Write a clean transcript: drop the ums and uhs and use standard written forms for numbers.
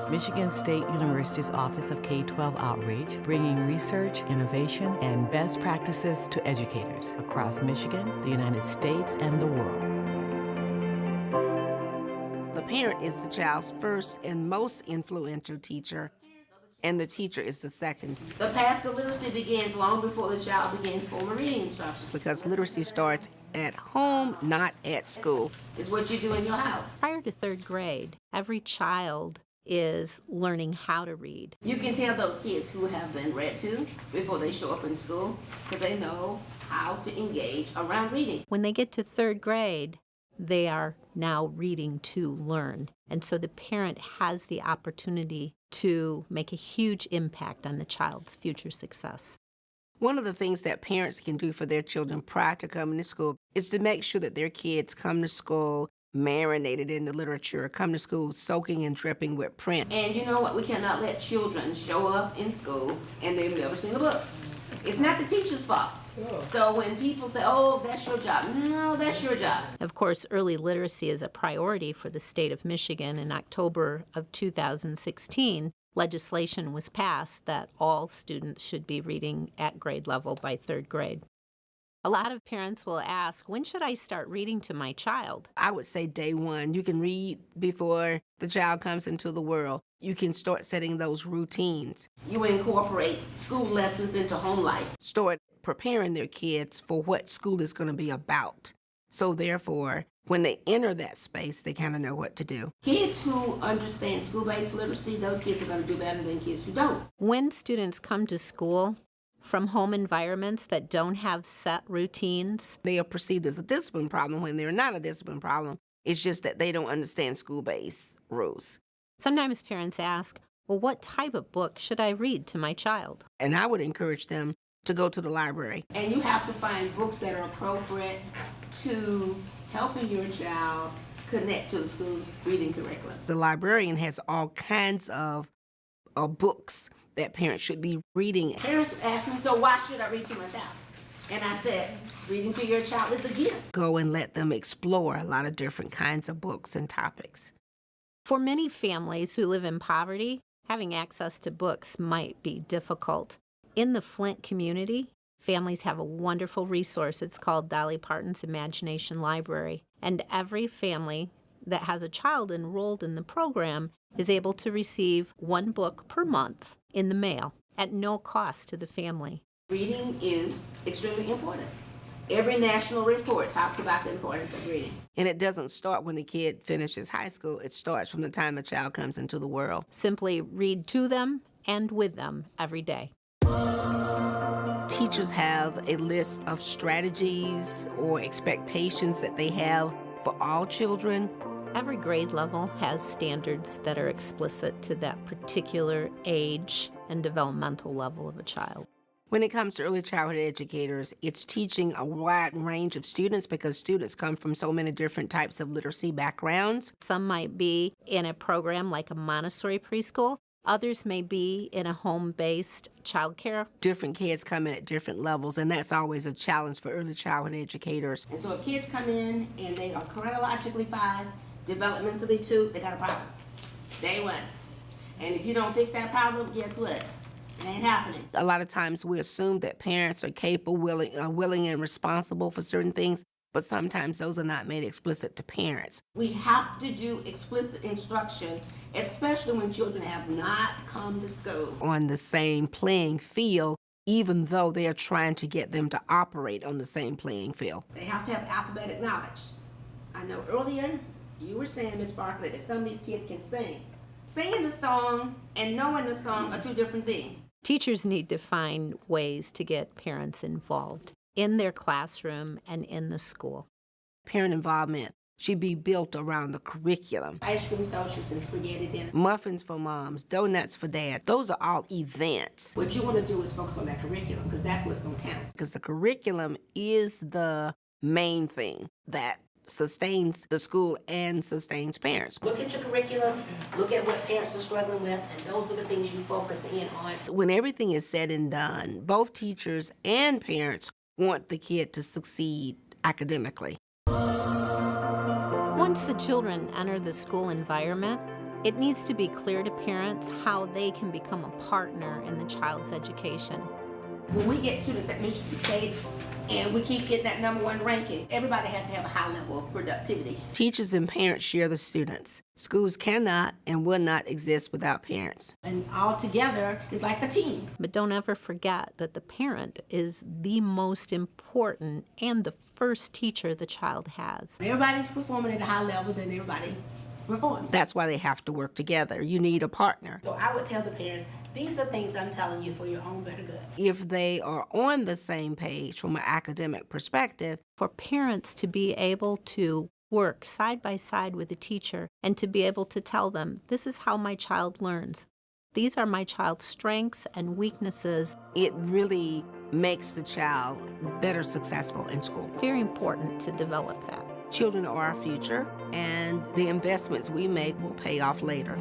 Michigan State University's Office of K-12 Outreach, bringing research, innovation, and best practices to educators across Michigan, the United States, and the world. The parent is the child's first and most influential teacher, and the teacher is the second. The path to literacy begins long before the child begins formal reading instruction. Because literacy starts at home, not at school. It's what you do in your house. Prior to third grade, every child is learning how to read. You can tell those kids who have been read to before they show up in school because they know how to engage around reading. When they get to third grade, they are now reading to learn. And so the parent has the opportunity to make a huge impact on the child's future success. One of the things that parents can do for their children prior to coming to school is to make sure that their kids come to school marinated in the literature, come to school soaking and dripping with print. And you know what? We cannot let children show up in school and they've never seen a book. It's not the teacher's fault. So when people say, oh, that's your job, no, that's your job. Of course, early literacy is a priority for the state of Michigan. In October of 2016, legislation was passed that all students should be reading at grade level by third grade. A lot of parents will ask, when should I start reading to my child? I would say day one. You can read before the child comes into the world. You can start setting those routines. You incorporate school lessons into home life. Start preparing their kids for what school is going to be about. So therefore, when they enter that space, they kind of know what to do. Kids who understand school-based literacy, those kids are going to do better than kids who don't. When students come to school from home environments that don't have set routines, they are perceived as a discipline problem when they're not a discipline problem. It's just that they don't understand school-based rules. Sometimes parents ask, well, what type of book should I read to my child? And I would encourage them to go to the library. And you have to find books that are appropriate to helping your child connect to the school's reading curriculum. The librarian has all kinds of books that parents should be reading. Parents ask me, so why should I read to my child? And I said, reading to your child is a gift. Go and let them explore a lot of different kinds of books and topics. For many families who live in poverty, having access to books might be difficult. In the Flint community, families have a wonderful resource. It's called Dolly Parton's Imagination Library. And every family that has a child enrolled in the program is able to receive one book per month in the mail at no cost to the family. Reading is extremely important. Every national report talks about the importance of reading. And it doesn't start when the kid finishes high school. It starts from the time the child comes into the world. Simply read to them and with them every day. Teachers have a list of strategies or expectations that they have for all children. Every grade level has standards that are explicit to that particular age and developmental level of a child. When it comes to early childhood educators, it's teaching a wide range of students because students come from so many different types of literacy backgrounds. Some might be in a program like a Montessori preschool. Others may be in a home-based childcare. Different kids come in at different levels, and that's always a challenge for early childhood educators. And so if kids come in and they are chronologically 5, developmentally 2, they got a problem. Day one. And if you don't fix that problem, guess what? It ain't happening. A lot of times we assume that parents are capable, willing and responsible for certain things, but sometimes those are not made explicit to parents. We have to do explicit instruction, especially when children have not come to school on the same playing field, even though they are trying to get them to operate on the same playing field. They have to have alphabetic knowledge. I know earlier you were saying, Ms. Barkley, that some of these kids can sing. Singing the song and knowing the song are two different things. Teachers need to find ways to get parents involved in their classroom and in the school. Parent involvement should be built around the curriculum. Ice cream socials and spaghetti dinner. Muffins for moms, donuts for dad. Those are all events. What you want to do is focus on that curriculum because that's what's going to count. Because the curriculum is the main thing that sustains the school and sustains parents. Look at your curriculum, look at what parents are struggling with, and those are the things you focus in on. When everything is said and done, both teachers and parents want the kid to succeed academically. Once the children enter the school environment, It needs to be clear to parents how they can become a partner in the child's education. When we get students at Michigan State and we keep getting that #1 ranking, everybody has to have a high level of productivity. Teachers and parents share the students. Schools cannot and will not exist without parents. And all together is like a team. But don't ever forget that the parent is the most important and the first teacher the child has. When everybody's performing at a high level, then everybody performs. That's why they have to work together. You need a partner. So I would tell the parents, these are things I'm telling you for your own better good. If they are on the same page from an academic perspective, For parents to be able to work side by side with the teacher and to be able to tell them, this is how my child learns. These are my child's strengths and weaknesses. it really makes the child better successful in school. Very important to develop that. Children are our future, and the investments we make will pay off later.